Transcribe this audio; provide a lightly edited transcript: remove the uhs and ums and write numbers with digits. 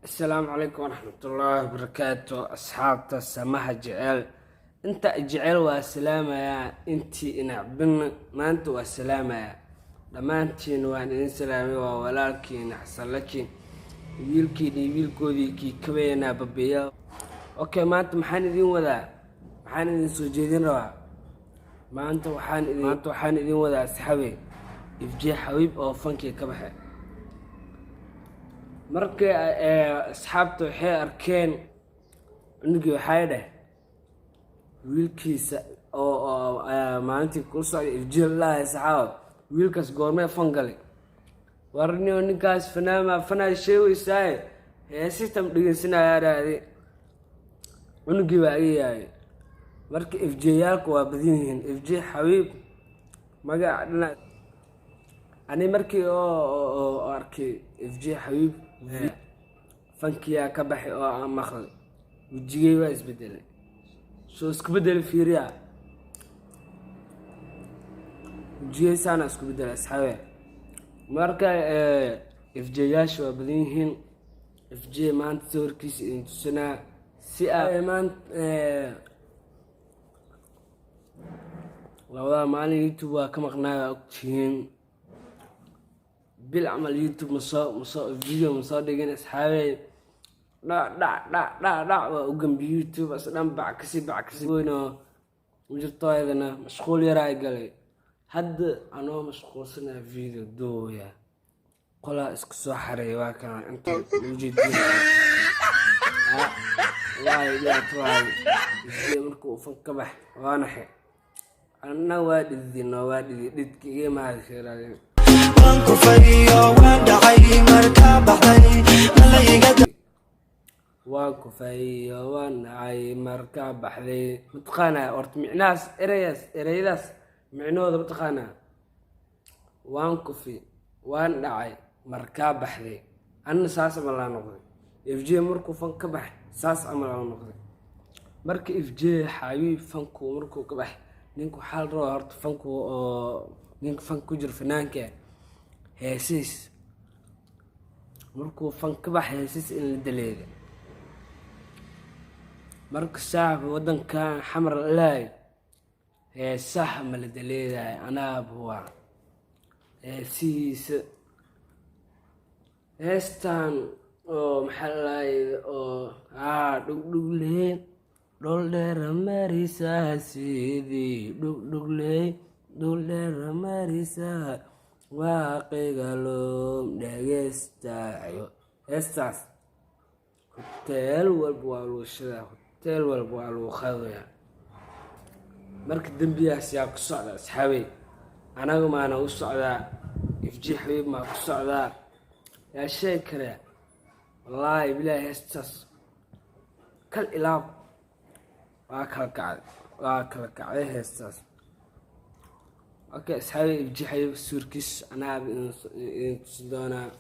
السلام عليكم ورحمة الله وبركاته. أصحاب السماحة جعل أنت جعل وسلامة يا أنتي نعبن ما أنت وسلامة يا لما أنتي نوان سلامة ولكن أحسن لك ويلكي كوينا ببيا. أوكي ما أنت محاندين وذا محاندين سجدين روا ما أنت وحاندين وذا أصحابي يفجي حبيب أو فنكي كبحة markay asxaabtu waxay arkeen unugii waxay dheh wiilkiisa oo maalintii ku socday ifjiil lahay saxaab wiilkaas goormee fangali warniyo ninkaas fanaa sheegaysaa system dhigeysanaya raadi unugii baa iga yaay marka ifjiyaalku waa badan yihiin ifji xabiib magac dhana ani markii oo arkay ifji xabiib fankiyaa ka baxay oo aan maqlay wejigay waa isbedelay soo isku bedel fiiriya wejigay saana isku bedelay asxaabe marka ifjiyaashu waa badan yihiin ifji maanta sawirkiisa idin tusanaa si labada maalin youtube waa ka maqnaa waa ogtihiin بالعمل يوتيوب فيديو مصادقين أصحابي لا وقم بيوتيوب أصلا بعكسي وينه وجرت طايق أنا مشغول يا راي قالي حد أنا مشغول سنة فيديو دويا قلا اسكسو حري واكا أنت موجود واي لا تراي يجي مركو فنكبح وانحي أنا وادي ديدكي ما هذا خير waan kufay waan ay marka baxday mutqana horta micnaas ereyadaas micnooda mutqana waan kufi waan dhacay marka baxday anna saas ma la noqday FJ markuu fan ka bax saas amal la noqday marka FJ xabiib fanku markuu ka bax ninku xal roo horta fanku oo ninku fan ku jir fanaanka heesiis markuu fan ka bax heesiis in la daleeyo marka shacab wadankan xamar laay heesax ma la daleeday anaa buwa heesiis heestan oo maxallay oo dhugdhugle dhul dheer marisa sidii dhugdhugle dhul dheer marisa waaqiga loo dhageystayo heestaas hotel walba waa lagu shidaa hotel walba waa lagu qaadaya marka dambiyaas yaa ku socda asxaabey anagu maana u socdaa ifji xabiib maa ku socdaa yaa sheeg kale wallaahi bilaahi heestaas kal ilaab waa kala kacday heestaas اوكي اصحابي بجي حبيب السوركيش انا انت دونا